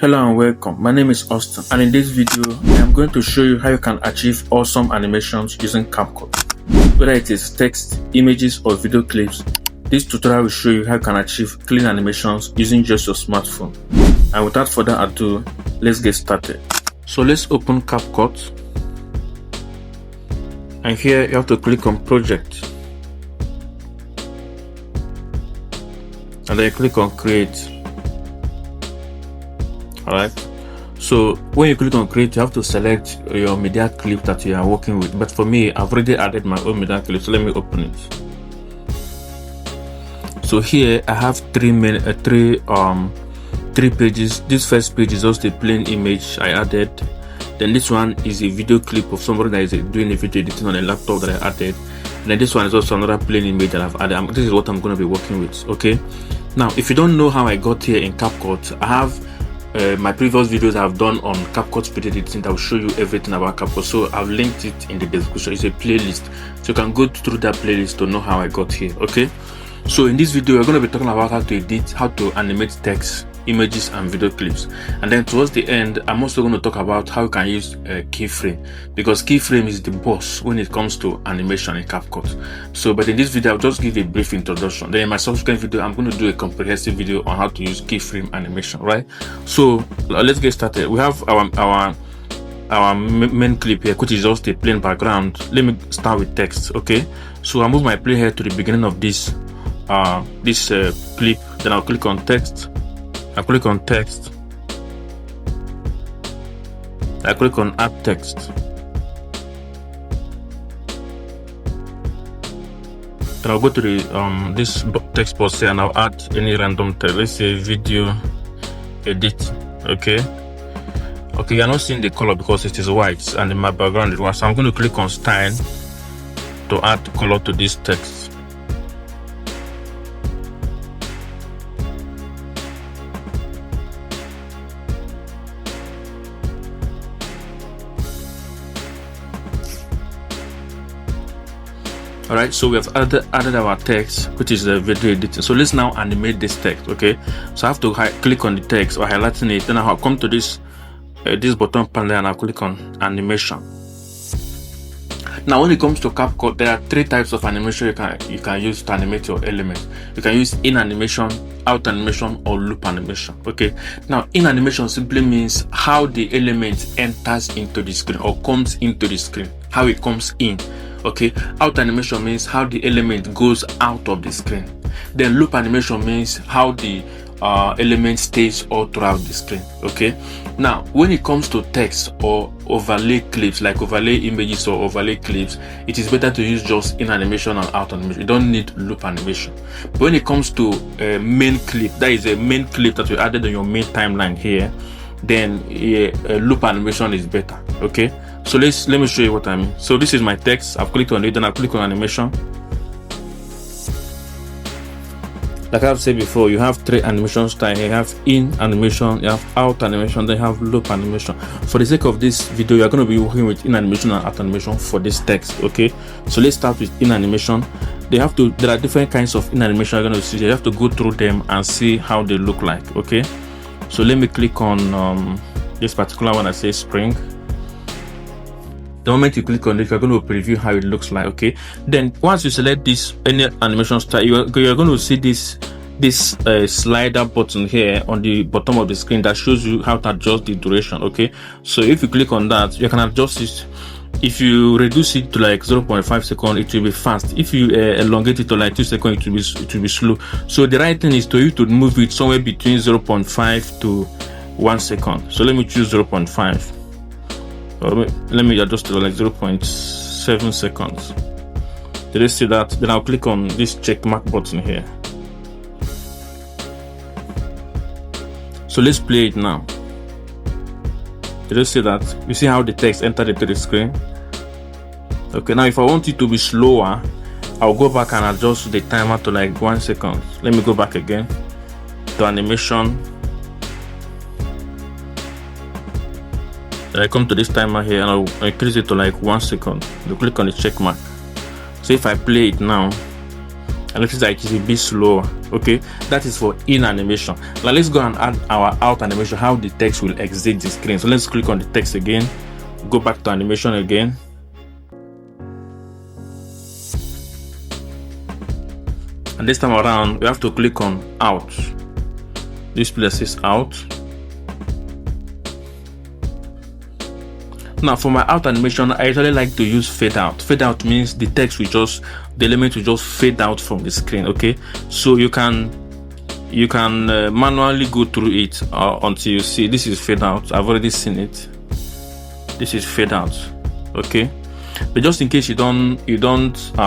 Hello and welcome. My name is Austin, and in this video I am going to show you how you can achieve awesome animations using CapCut. Whether it is text, images or video clips, this tutorial will show you how you can achieve clean animations using just your smartphone. And without further ado, let's get started. So let's open CapCut, and here you have to click on Project, and then you click on Create. Alright, so when you click on Create, you have to select your media clip that you are working with. But for me, I've already added my own media clip, so let me open it. So here I have three pages. This first page is just a plain image I added. Then this one is a video clip of somebody that is doing a video editing on a laptop that I added. And then this one is also another plain image that I've added. This is what I'm going to be working with. Okay, now if you don't know how I got here in CapCut, I have my previous videos I've done on CapCut video editing that will show you everything about CapCut. So I've linked it in the description. It's a playlist, so you can go through that playlist to know how I got here. Okay, so in this video we're going to be talking about how to edit, how to animate text, images and video clips, and then towards the end I'm also going to talk about how you can use Keyframe, because Keyframe is the boss when it comes to animation in CapCut. So but in this video I'll just give a brief introduction. Then in my subsequent video I'm going to do a comprehensive video on how to use Keyframe animation. Right, so let's get started. We have our main clip here, which is just a plain background. Let me start with text. Okay, so I'll move my play here to the beginning of this clip. Then I'll click on text. I click on text. I click on add text. Then I'll go to the this text box here and I'll add any random text. Let's say video edit. Okay, you're not seeing the color because it is white and in my background it was. So I'm going to click on style to add color to this text. Alright, so we have added our text, which is the video editing. So let's now animate this text. Okay, so I have to click on the text or highlighting it. Then I'll come to this button panel and I'll click on animation. Now when it comes to CapCut, there are three types of animation you can use to animate your element. You can use in animation, out animation or loop animation. Okay, now in animation simply means how the element enters into the screen or comes into the screen, how it comes in. Okay, out animation means how the element goes out of the screen. Then loop animation means how the element stays all throughout the screen. Okay, now when it comes to text or overlay clips, like overlay images or overlay clips, it is better to use just in animation and out animation. You don't need loop animation. But when it comes to a main clip, that is a main clip that you added on your main timeline here, then a loop animation is better. Okay, so let me show you what I mean. So this is my text. I've clicked on it, then I click on animation. Like I've said before, you have three animation styles. You have in animation, you have out animation, then you have loop animation. For the sake of this video, you are going to be working with in animation and out animation for this text. Okay, so let's start with in animation. There are different kinds of in animation you're going to see. You have to go through them and see how they look like. Okay, so let me click on this particular one. I say spring. The moment you click on it, you're going to preview how it looks like. Okay, then once you select this any animation style, you're going to see this slider button here on the bottom of the screen that shows you how to adjust the duration. Okay, so if you click on that, you can adjust it. If you reduce it to like 0.5 seconds, it will be fast. If you elongate it to like 2 seconds, it will be slow. So the right thing is to move it somewhere between 0.5 to 1 second. So let me choose 0.5. Let me adjust to like 0.7 seconds. Did you see that? Then I'll click on this check mark button here. So let's play it now. Did you see that? You see how the text entered into the screen? Okay, now if I want it to be slower, I'll go back and adjust the timer to like 1 second. Let me go back again to animation. I come to this timer here and I'll increase it to like 1 second. You click on the check mark. So if I play it now, I notice that it is a bit slower. Okay, that is for in animation. Now let's go and add our out animation, how the text will exit the screen. So let's click on the text again, go back to animation again. And this time around, we have to click on out. This place is out. Now for my out animation, I usually like to use fade out. Fade out means the text will just, the element will just fade out from the screen. Okay, so you can manually go through it until you see this is fade out. I've already seen it. This is fade out. Okay, but just in case you don't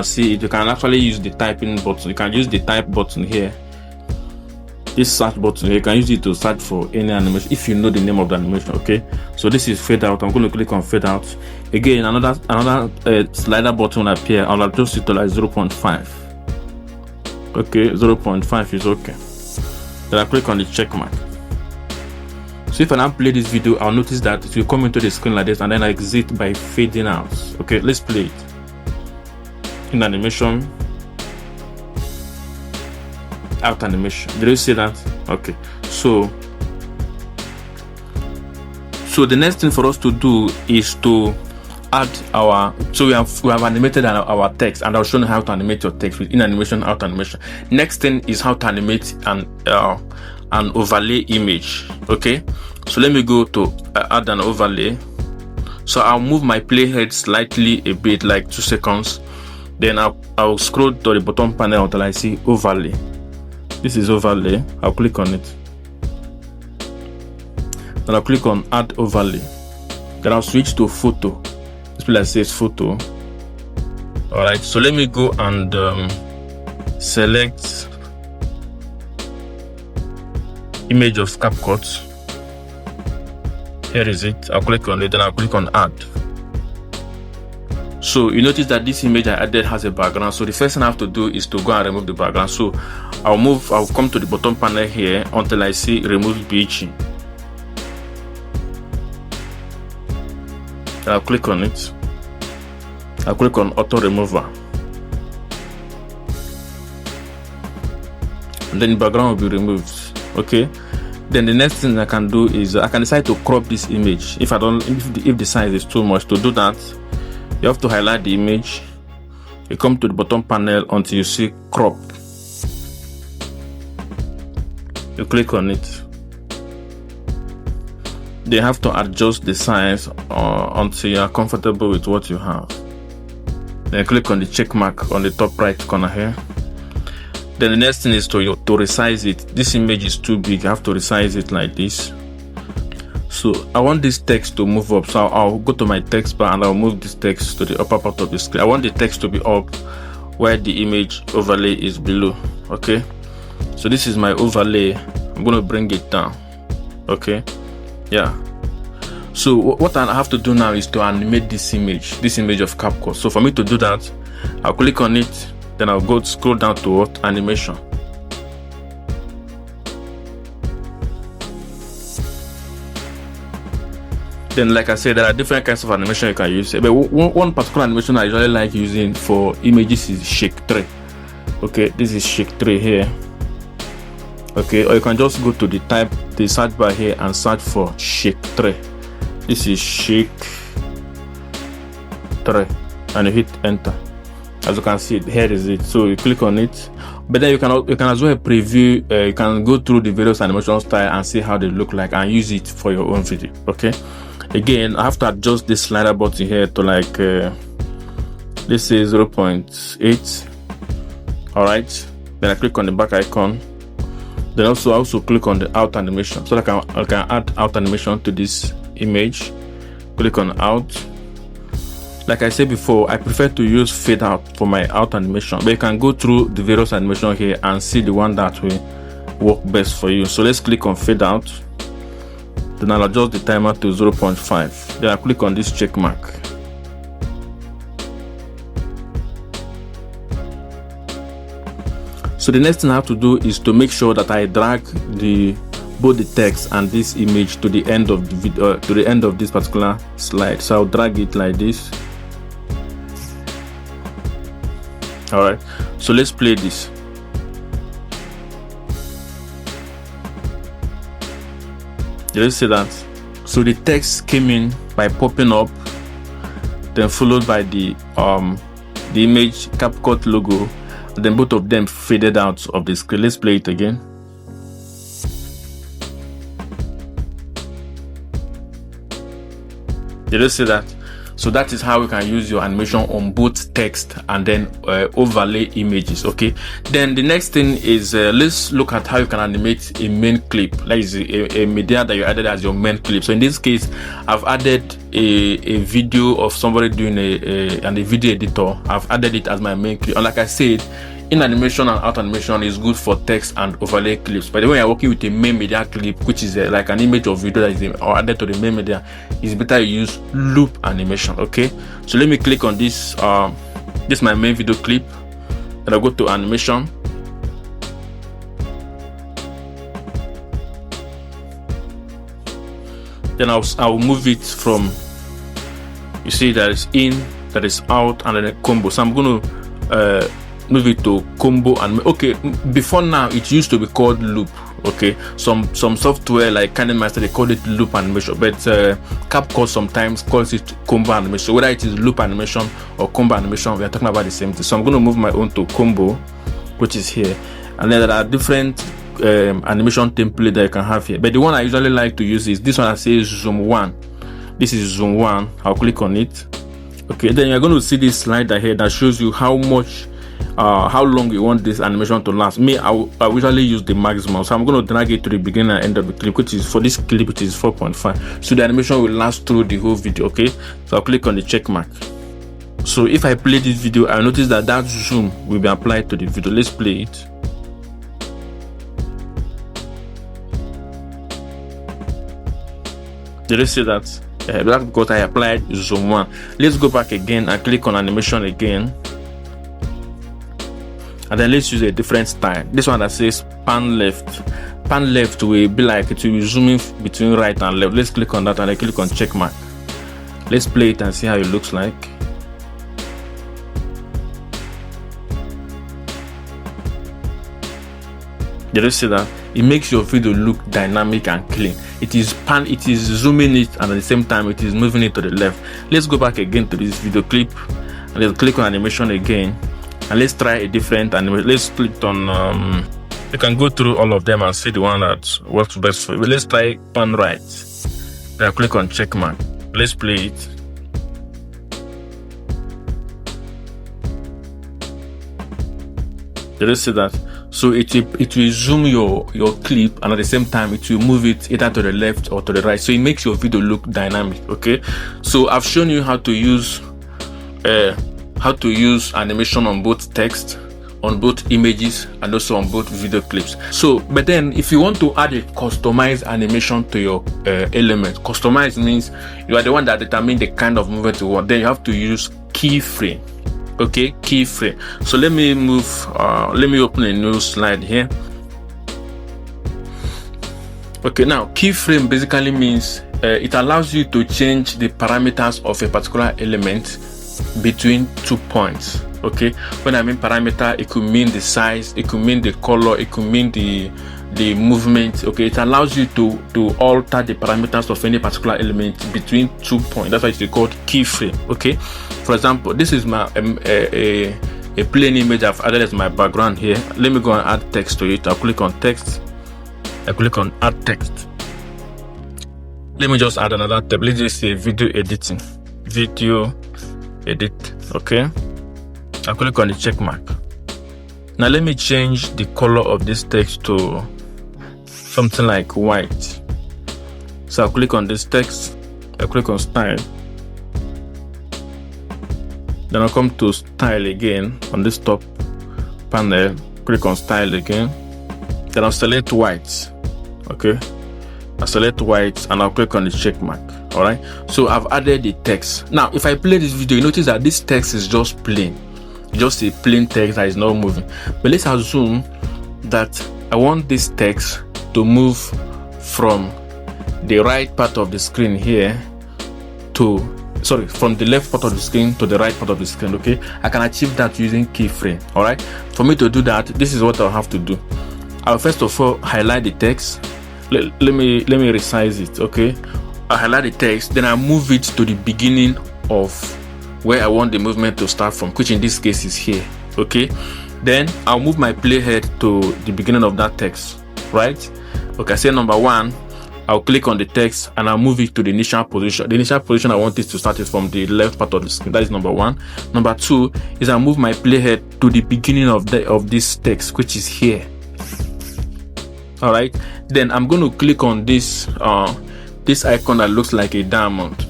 see it, you can actually use the typing button. You can use the type button here. This search button, you can use it to search for any animation if you know the name of the animation. Okay, so this is fade out. I'm going to click on fade out again. Another slider button will appear. I'll adjust it to like 0.5. okay, 0.5 is okay. Then I click on the check mark. So if I now play this video, I'll notice that it will come into the screen like this and then I exit by fading out. Okay, let's play it in animation. Out animation. Did you see that? Okay, so the next thing for us to do is to add our, so we have animated our text, and I'll show you how to animate your text with in animation, out animation. Next thing is how to animate an overlay image. Okay, so let me go to add an overlay. So I'll move my playhead slightly a bit, like 2 seconds. Then I'll scroll to the bottom panel until I see overlay. This is overlay. I'll click on it. Then I'll click on add overlay. Then I'll switch to photo. This place says photo. Alright, so let me go and select image of CapCut. Here is it. I'll click on it, then I'll click on add. So you notice that this image I added has a background. So the first thing I have to do is to go and remove the background. So I'll come to the bottom panel here until I see remove BG. I'll click on it. I'll click on auto remover. And then the background will be removed. Okay. Then the next thing I can do is I can decide to crop this image. If the size is too much, to do that, you have to highlight the image. You come to the bottom panel until you see crop. You click on it. They have to adjust the size until you are comfortable with what you have. Then click on the check mark on the top right corner here. Then the next thing is to resize it. This image is too big. I have to resize it like this. So I want this text to move up. So I'll go to my text bar and I'll move this text to the upper part of the screen. I want the text to be up where the image overlay is below. Okay. So this is my overlay. I'm going to bring it down. Okay. Yeah. So what I have to do now is to animate this image of CapCut. So for me to do that, I'll click on it. Then I'll go scroll down to what? Animation. Then, like I said, there are different kinds of animation you can use. But one particular animation I usually like using for images is shake tree. Okay, this is shake tree here. Okay, or you can just go to the search bar here and search for shake tree. This is shake tree, and you hit enter. As you can see, here is it. So you click on it. But then you can as well preview. You can go through the various animation style and see how they look like and use it for your own video. Okay. Again, I have to adjust this slider button here to like let's say 0.8. all right, then I click on the back icon. Then I also click on the out animation, so that I can add out animation to this image. Click on out. Like I said before, I prefer to use fade out for my out animation, but you can go through the various animation here and see the one that will work best for you. So let's click on fade out. Then I'll adjust the timer to 0.5. Then I'll click on this check mark. So the next thing I have to do is to make sure that I drag both the text and this image to the end of the video, to the end of this particular slide. So I'll drag it like this. All right, so let's play this. Let's see that. So the text came in by popping up, then followed by the image CapCut logo, and then both of them faded out of the screen. Let's play it again. Did you see that? So that is how you can use your animation on both text and then overlay images. Okay, then the next thing is let's look at how you can animate a main clip, like a media that you added as your main clip. So in this case, I've added a video of somebody doing and a video editor. I've added it as my main clip, and like I said, in animation and out animation is good for text and overlay clips. But when you're working with a main media clip, which is like an image or video that is added to the main media, it's better you use loop animation. Okay, so let me click on this. This is my main video clip, and I'll go to animation. Then I'll move it from, you see, that is in, that is out, and then a combo. So I'm going to move it to combo. And okay, before now it used to be called loop. Okay, some software like KineMaster, they call it loop animation, but CapCut sometimes calls it combo animation. So whether it is loop animation or combo animation, we are talking about the same thing. So I'm going to move my own to combo, which is here, and then there are different animation template that you can have here, but the one I usually like to use is this one that says zoom 1. This is zoom 1. I'll click on it. Okay, then you're going to see this slider here that shows you how much how long you want this animation to last. Me, I usually use the maximum, so I'm going to drag it to the beginning and end of the clip, which is, for this clip, which is 4.5, so the animation will last through the whole video. Okay, so I'll click on the check mark. So if I play this video, I'll notice that zoom will be applied to the video. Let's play it. Did you see that? That's because I applied zoom 1. Let's go back again and click on animation again, and then let's use a different style. This one that says pan left. Pan left will be like it will be zooming between right and left. Let's click on that and I click on check mark. Let's play it and see how it looks like. Did you see that? It makes your video look dynamic and clean. It is zooming it, and at the same time it is moving it to the left. Let's go back again to this video clip and let's click on animation again, and let's try a different animation. Let's click on you can go through all of them and see the one that works best for you. But let's try pan right. Then I'll click on check mark. Let's play it. Did you see that? So it will zoom your clip, and at the same time it will move it either to the left or to the right, so it makes your video look dynamic. Okay, so I've shown you how to use animation on both text, on both images, and also on both video clips. So but then if you want to add a customized animation to your element, customized means you are the one that determines the kind of movement you want, then you have to use keyframe. Okay, keyframe. So let me open a new slide here. Okay, now keyframe basically means it allows you to change the parameters of a particular element between 2 points. Okay, when I mean parameter, it could mean the size, it could mean the color, it could mean the movement. Okay, it allows you to alter the parameters of any particular element between 2 points. That's why it's called keyframe. Okay, for example, this is my a plain image I've added as my background here. Let me go and add text to it. I'll click on text. I click on add text. Let me just add another tab. Let's just say video editing. Video edit. Okay, I'll click on the check mark. Now let me change the color of this text to something like white. So I'll click on this text, I'll click on style, then I'll come to style again on this top panel, click on style again, then I'll select white. Okay, I'll select white and I'll click on the check mark. All right, so I've added the text. Now if I play this video, you notice that this text is just plain, just a plain text that is not moving. But let's assume that I want this text to move from the right part of the screen here to sorry, from the left part of the screen to the right part of the screen. Okay, I can achieve that using keyframe. All right, for me to do that, this is what I'll have to do. I'll first of all highlight the text. Let me resize it. Okay, I highlight the text, then I move it to the beginning of where I want the movement to start from, which in this case is here. Okay, then I'll move my playhead to the beginning of that text, right? Okay, I say number 1, I'll click on the text and I'll move it to the initial position. The initial position I want it to start is from the left part of the screen. That is number 1. Number 2 is I'll move my playhead to the beginning of this text, which is here. All right, then I'm going to click on this this icon that looks like a diamond.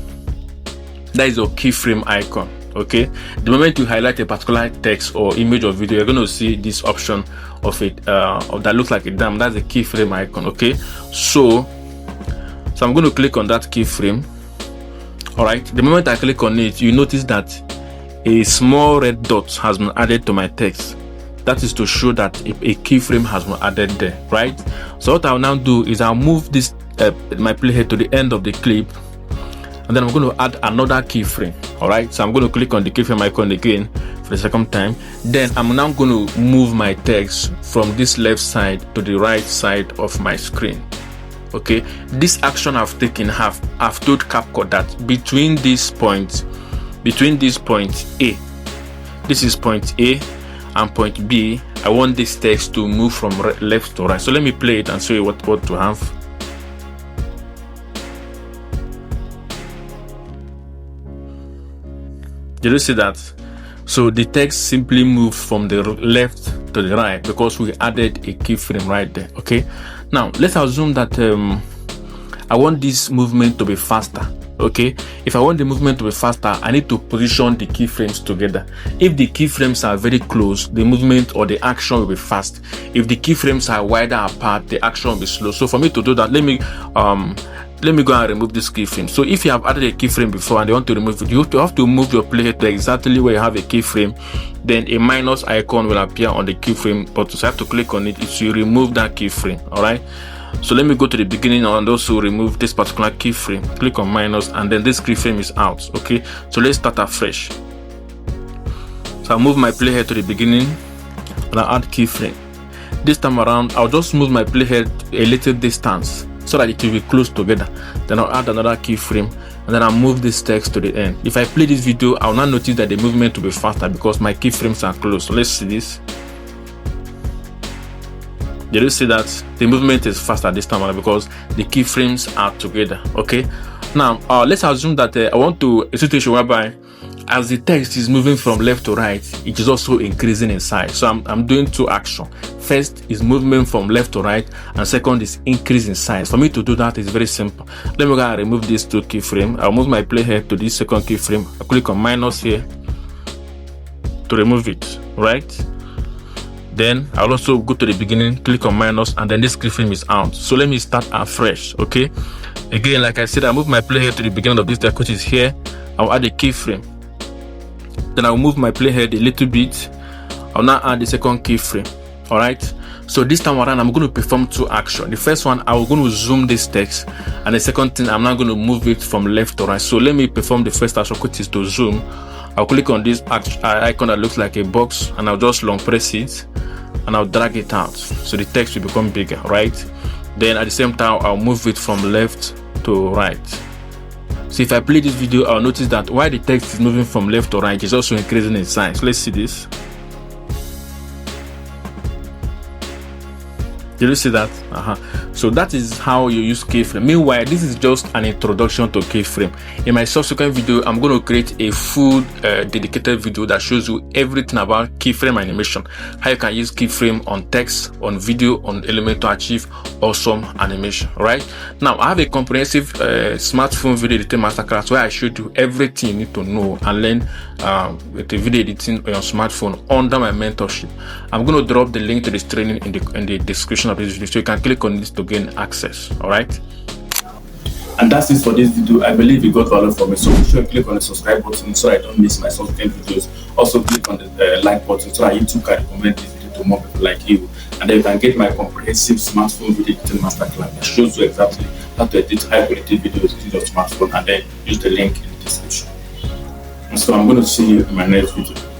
That is your keyframe icon. Okay, the moment you highlight a particular text or image or video, you're going to see this option of it that looks like a diamond. That's the keyframe icon. Okay, so I'm going to click on that keyframe. All right, the moment I click on it, you notice that a small red dot has been added to my text. That is to show that a keyframe has been added there, right? So what I'll now do is I'll move this my playhead to the end of the clip, and then I'm going to add another keyframe. All right, so I'm going to click on the keyframe icon again for the second time. Then I'm now going to move my text from this left side to the right side of my screen. Okay, this action I've taken, I've told CapCut that between this point A, this is point A, and point B, I want this text to move from left to right. So let me play it and show you what to have. Did you see that? So the text simply moved from the left to the right because we added a keyframe right there. Okay, now let's assume that I want this movement to be faster. Okay, if I want the movement to be faster, I need to position the keyframes together. If the keyframes are very close, the movement or the action will be fast. If the keyframes are wider apart, the action will be slow. So for me to do that, let me go and remove this keyframe. So if you have added a keyframe before and you want to remove it, you have to move your playhead to exactly where you have a keyframe. Then a minus icon will appear on the keyframe button. So I have to click on it to remove that keyframe. All right. So let me go to the beginning and also remove this particular keyframe. Click on minus, and then this keyframe is out. Okay, so let's start afresh. So I'll move my playhead to the beginning and I'll add keyframe. This time around, I'll just move my playhead a little distance so that it will be close together. Then I'll add another keyframe, and then I'll move this text to the end. If I play this video, I'll now notice that the movement will be faster because my keyframes are close. So let's see this. Did you see that the movement is faster this time around because the keyframes are together? Okay, now let's assume that I want to a situation whereby as the text is moving from left to right, it is also increasing in size. So I'm doing two actions. First is movement from left to right, and second is increase in size. For me to do that is very simple. Let me go and remove these two keyframes. I'll move my playhead to this second keyframe. I'll click on minus here to remove it, right? Then I'll also go to the beginning, click on minus, and then this keyframe is out. So let me start afresh. Okay, again, like I said, I move my playhead to the beginning of this text, which is here. I'll add a keyframe. Then I'll move my playhead a little bit. I'll now add the second keyframe. All right, so this time around I'm going to perform two actions. The first one, I'm going to zoom this text, and the second thing, I'm now going to move it from left to right. So let me perform the first action, which is to zoom. I'll click on this icon that looks like a box, and I'll just long press it, and I'll drag it out so the text will become bigger, right? Then at the same time, I'll move it from left to right. So if I play this video, I'll notice that while the text is moving from left to right, it's also increasing in size. Let's see this. Did you see that? So that is how you use keyframe. Meanwhile, this is just an introduction to keyframe. In my subsequent video, I'm going to create a full dedicated video that shows you everything about keyframe animation, how you can use keyframe on text, on video, on element to achieve awesome animation. Right now, I have a comprehensive smartphone video editing masterclass where I showed you everything you need to know and learn with the video editing on your smartphone under my mentorship. I'm going to drop the link to this training in the description of this video, so you can click on this to gain access. All right, and that's it for this video. I believe you got value from it, so be sure to click on the subscribe button so I don't miss my subsequent videos. Also click on the like button so that YouTube can recommend this video to more people like you, and then you can get my comprehensive smartphone video editing masterclass that shows you exactly how to edit high quality videos using your smartphone, and then use the link in the description. So I'm going to see you in my next video.